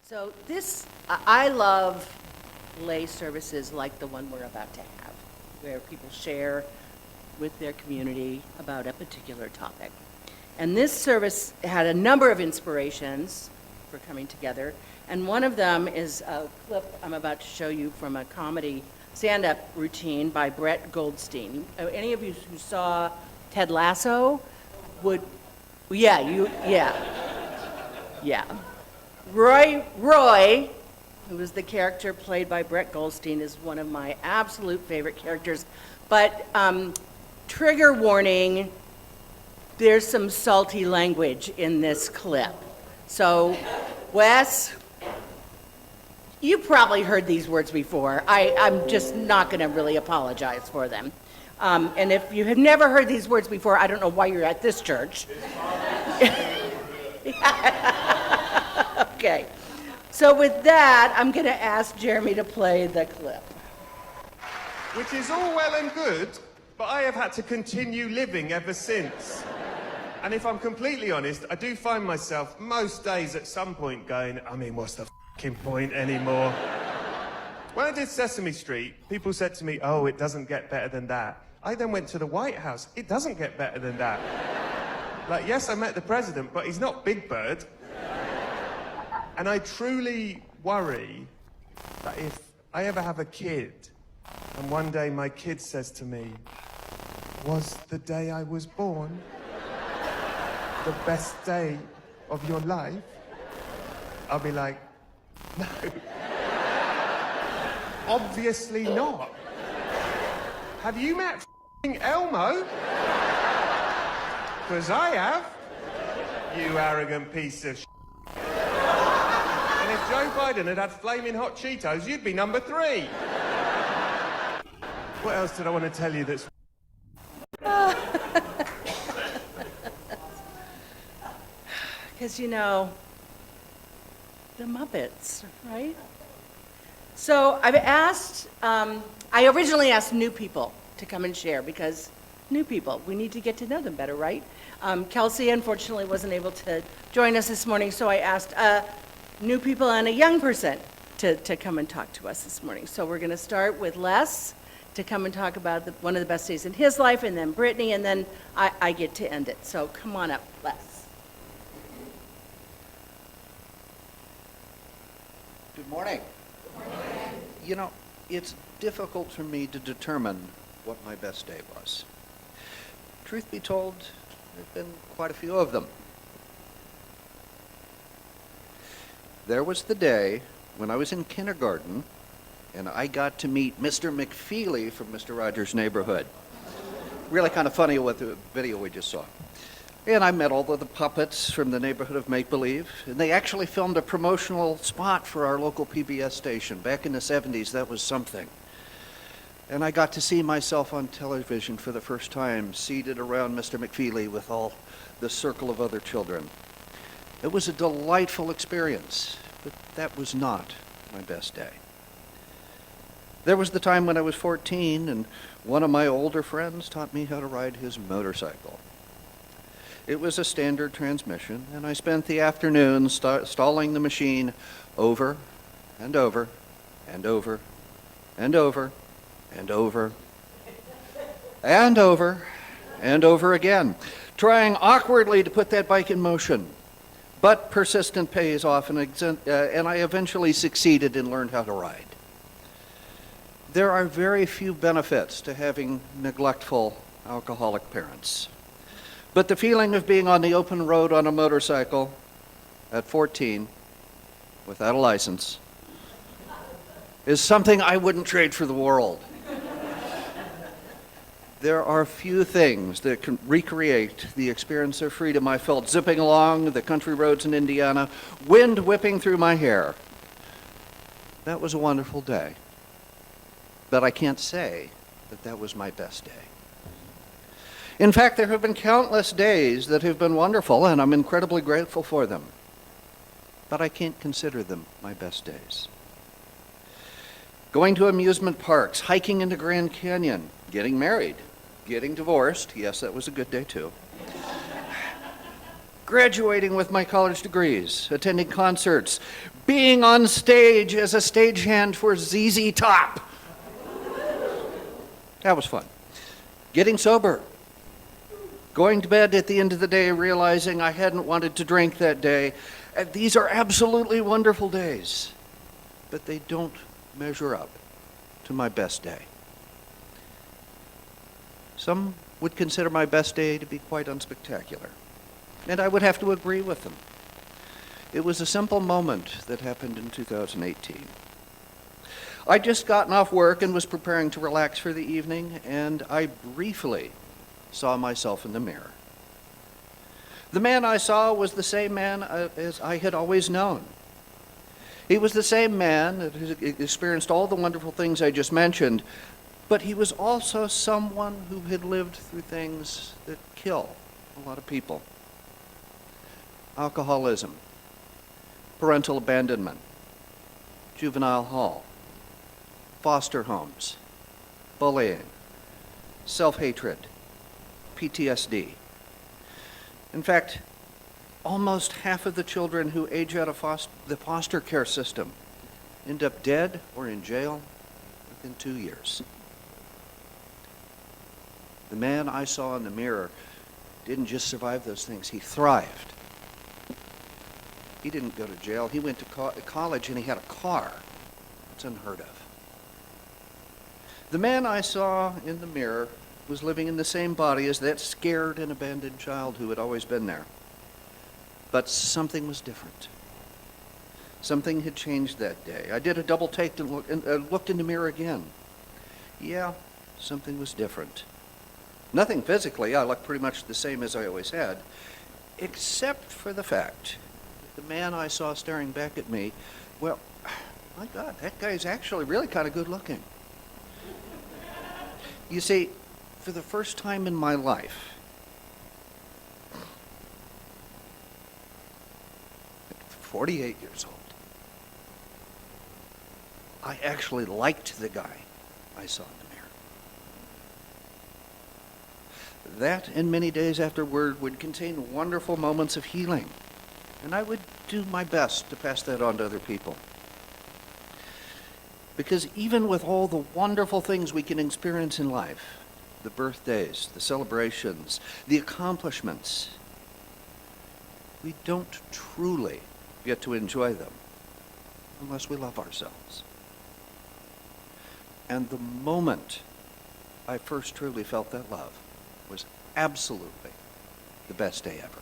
So I love lay services like the one we're about to have, where people share with their community about a particular topic. And this service had a number of inspirations for coming together, and one of them is a clip I'm about to show you from a comedy stand-up routine by Brett Goldstein. Any of you who saw Ted Lasso would, yeah. Roy, who was the character played by Brett Goldstein, is one of my absolute favorite characters. But trigger warning, there's some salty language in this clip. So, Wes, you probably heard these words before. I'm just not going to really apologize for them. And if you have never heard these words before, I don't know why you're at this church. Okay. So with that, I'm going to ask Jeremy to play the clip. Which is all well and good, but I have had to continue living ever since. And if I'm completely honest, I do find myself most days at some point going, what's the f***ing point anymore? When I did Sesame Street, people said to me, oh, it doesn't get better than that. I then went to the White House. It doesn't get better than that. Like, yes, I met the president, but he's not Big Bird. And I truly worry that if I ever have a kid, and one day my kid says to me, was the day I was born the best day of your life? I'll be like, no. Obviously not. Have you met f***ing Elmo? Because I have. You arrogant piece of shit. And if Joe Biden had had flaming hot Cheetos, you'd be number 3. What else did I want to tell you that's... Because, the Muppets, right? So I've asked, I originally asked new people to come and share, because new people, we need to get to know them better, right? Kelsey, unfortunately, wasn't able to join us this morning, so I asked new people and a young person to come and talk to us this morning. So we're going to start with Les to come and talk about one of the best days in his life, and then Brittany, and then I get to end it. So come on up, Les. Good morning. Good morning. It's difficult for me to determine what my best day was. Truth be told, there have been quite a few of them. There was the day when I was in kindergarten and I got to meet Mr. McFeely from Mr. Rogers' Neighborhood. Really kind of funny with the video we just saw. And I met all of the puppets from the neighborhood of Make Believe, and they actually filmed a promotional spot for our local PBS station. Back in the 70s, that was something. And I got to see myself on television for the first time, seated around Mr. McFeely with all the circle of other children. It was a delightful experience, but that was not my best day. There was the time when I was 14, and one of my older friends taught me how to ride his motorcycle. It was a standard transmission, and I spent the afternoon stalling the machine over and over and over and over and over and over and over again, trying awkwardly to put that bike in motion. But persistent pays off, and I eventually succeeded and learned how to ride. There are very few benefits to having neglectful alcoholic parents. But the feeling of being on the open road on a motorcycle at 14, without a license, is something I wouldn't trade for the world. There are few things that can recreate the experience of freedom I felt zipping along the country roads in Indiana, wind whipping through my hair. That was a wonderful day. But I can't say that that was my best day. In fact, there have been countless days that have been wonderful, and I'm incredibly grateful for them. But I can't consider them my best days. Going to amusement parks, hiking into Grand Canyon, getting married, getting divorced, yes, that was a good day too. graduating with my college degrees, attending concerts, being on stage as a stagehand for ZZ Top. That was fun. Getting sober. Going to bed at the end of the day realizing I hadn't wanted to drink that day. These are absolutely wonderful days, but they don't measure up to my best day. Some would consider my best day to be quite unspectacular, and I would have to agree with them. It was a simple moment that happened in 2018. I'd just gotten off work and was preparing to relax for the evening, and I briefly saw myself in the mirror. The man I saw was the same man as I had always known. He was the same man that had experienced all the wonderful things I just mentioned, but he was also someone who had lived through things that kill a lot of people. Alcoholism, parental abandonment, juvenile hall, foster homes, bullying, self-hatred, PTSD. In fact, almost half of the children who age out of the foster care system end up dead or in jail within 2 years. The man I saw in the mirror didn't just survive those things, he thrived. He didn't go to jail, he went to college and he had a car. It's unheard of. The man I saw in the mirror was living in the same body as that scared and abandoned child who had always been there. But something was different. Something had changed that day. I did a double take and looked in the mirror again. Yeah, something was different. Nothing physically, I looked pretty much the same as I always had, except for the fact that the man I saw staring back at me, well, my God, that guy's actually really kind of good looking. You see, for the first time in my life, at 48 years old, I actually liked the guy I saw in the mirror. That and many days afterward would contain wonderful moments of healing, and I would do my best to pass that on to other people. Because even with all the wonderful things we can experience in life, the birthdays, the celebrations, the accomplishments, we don't truly get to enjoy them unless we love ourselves. And the moment I first truly felt that love was absolutely the best day ever.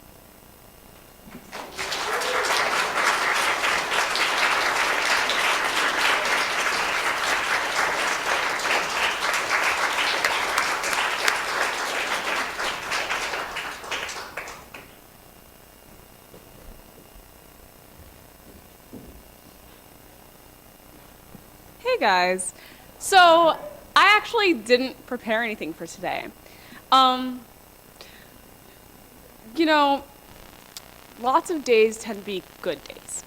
Hey guys, so I actually didn't prepare anything for today. Lots of days tend to be good days.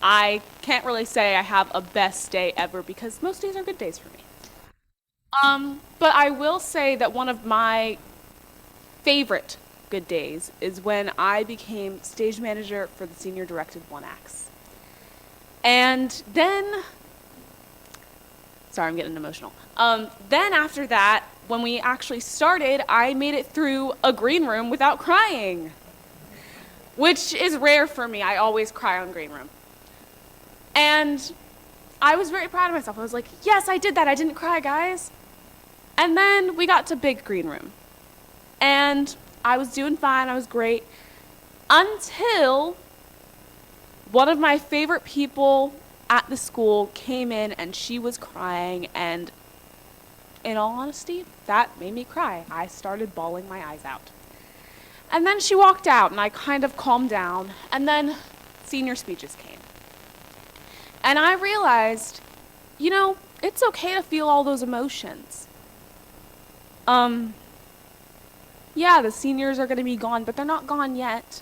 I can't really say I have a best day ever because most days are good days for me. But I will say that one of my favorite good days is when I became stage manager for the senior directed one acts. And then, sorry, I'm getting emotional. Then after that, when we actually started, I made it through a green room without crying, which is rare for me. I always cry on green room. And I was very proud of myself. I was like, yes, I did that. I didn't cry, guys. And then we got to big green room. And I was doing fine. I was great. Until one of my favorite people at the school came in and she was crying, and in all honesty, that made me cry. I started bawling my eyes out. And then she walked out and I kind of calmed down, and then senior speeches came. And I realized, it's okay to feel all those emotions. Yeah, the seniors are going to be gone, but they're not gone yet.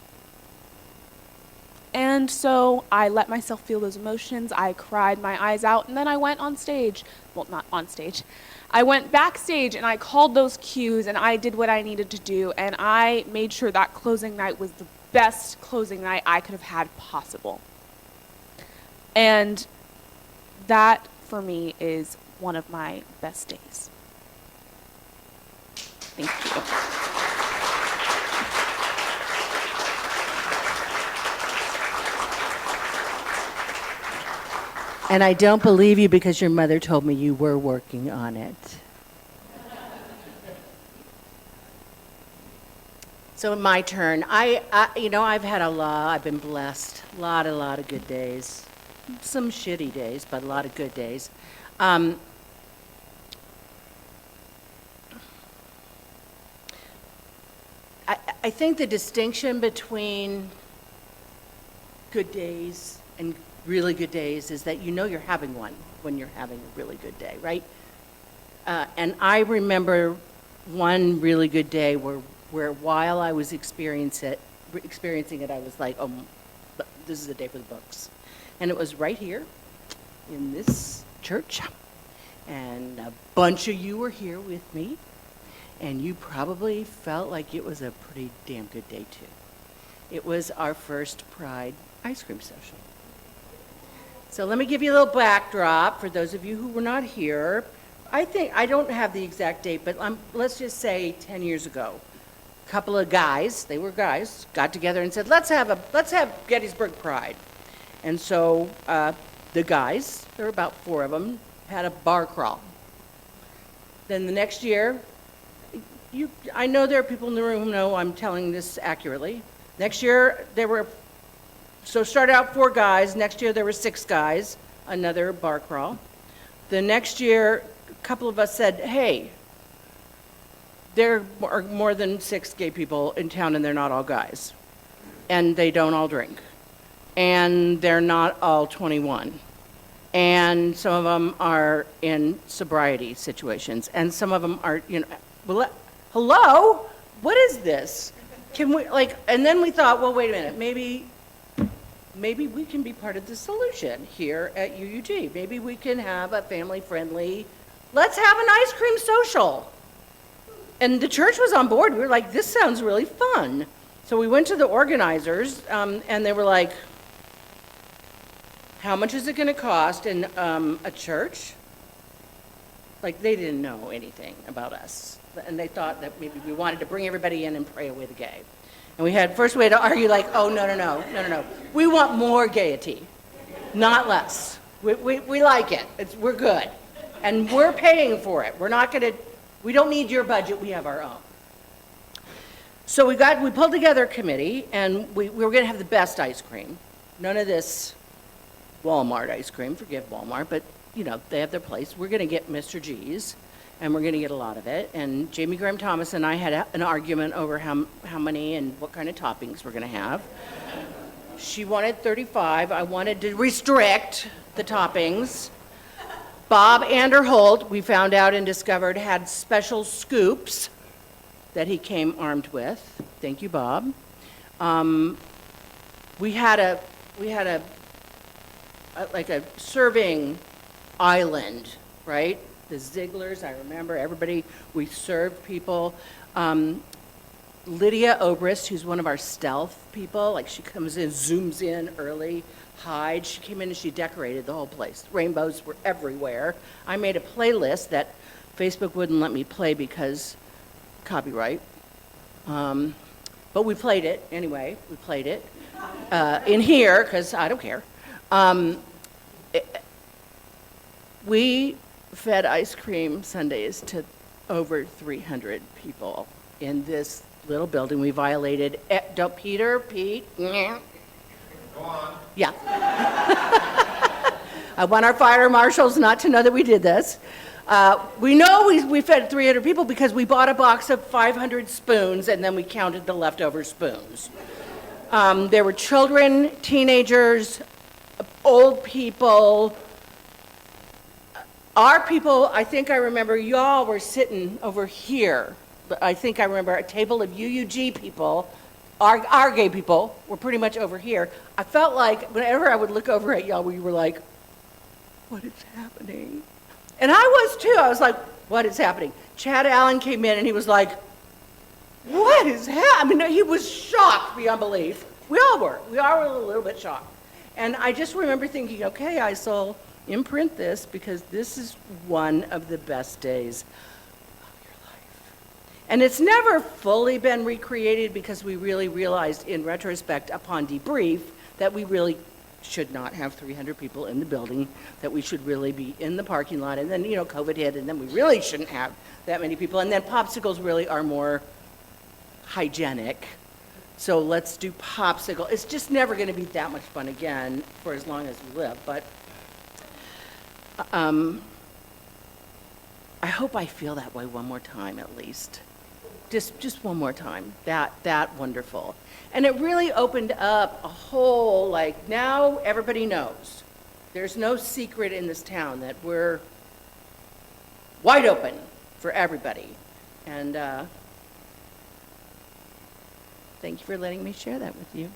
And so I let myself feel those emotions. I cried my eyes out, and then I went on stage. Well, not on stage. I went backstage, and I called those cues, and I did what I needed to do, and I made sure that closing night was the best closing night I could have had possible. And that, for me, is one of my best days. Thank you. And I don't believe you because your mother told me you were working on it. So my turn. I've had I've been blessed. A lot of good days. Some shitty days, but a lot of good days. I think the distinction between good days and really good days is that you're having one when you're having a really good day, right? And I remember one really good day where while I was experiencing it, I was like, oh, this is a day for the books. And it was right here in this church. And a bunch of you were here with me. And you probably felt like it was a pretty damn good day, too. It was our first Pride ice cream social. So let me give you a little backdrop for those of you who were not here. I don't have the exact date, but let's just say 10 years ago. A couple of guys, they were guys, got together and said, let's have Gettysburg Pride. And so the guys, there were about 4 of them, had a bar crawl. Then the next year, I know there are people in the room who know I'm telling this accurately. Next year, so it started out 4 guys. Next year, there were 6 guys, another bar crawl. The next year, a couple of us said, hey, there are more than 6 gay people in town, and they're not all guys. And they don't all drink. And they're not all 21. And some of them are in sobriety situations. And some of them are, hello? What is this? Can we, and then we thought, well, wait a minute, maybe we can be part of the solution here at UUG. Maybe we can have a family-friendly, let's have an ice cream social. And the church was on board. We were like, this sounds really fun. So we went to the organizers, and they were like, how much is it going to cost in a church? Like, they didn't know anything about us. And they thought that maybe we wanted to bring everybody in and pray away the gay. And we had first way to argue like, oh, no. We want more gaiety, not less. We like it. We're good. And we're paying for it. We don't need your budget. We have our own. So we pulled together a committee, and we were going to have the best ice cream. None of this Walmart ice cream. Forgive Walmart, but, they have their place. We're going to get Mr. G's. And we're going to get a lot of it. And Jamie Graham Thomas and I had an argument over how many and what kind of toppings we're going to have. She wanted 35. I wanted to restrict the toppings. Bob Anderholt, we found out and discovered, had special scoops that he came armed with. Thank you, Bob. We had a serving island, right? The Zigglers, I remember everybody, we served people. Lydia Obrist, who's one of our stealth people, she comes in, zooms in early, hides. She came in and she decorated the whole place. Rainbows were everywhere. I made a playlist that Facebook wouldn't let me play because copyright. But we played it anyway. We played it in here because I don't care. We fed ice cream sundaes to over 300 people in this little building. We violated, Pete? Go on. Yeah. I want our fire marshals not to know that we did this. We know we fed 300 people because we bought a box of 500 spoons and then we counted the leftover spoons. There were children, teenagers, old people. Our people, I think I remember y'all were sitting over here. I think I remember a table of UUG people our gay people were pretty much over here. I felt like whenever I would look over at y'all, we were like, what is happening? And I was too. I was like, what is happening? Chad Allen came in and he was like, what is happening? I mean, he was shocked beyond belief. We all were. We all were a little bit shocked. And I just remember thinking, okay, Eyssell, imprint this because this is one of the best days of your life. And it's never fully been recreated because we really realized in retrospect upon debrief that we really should not have 300 people in the building, that we should really be in the parking lot. And then, COVID hit, and then we really shouldn't have that many people. And then popsicles really are more hygienic. So let's do popsicle. It's just never going to be that much fun again for as long as we live. But I hope I feel that way one more time at least. Just one more time. That wonderful. And it really opened up a whole, like, now everybody knows. There's no secret in this town that we're wide open for everybody. And thank you for letting me share that with you.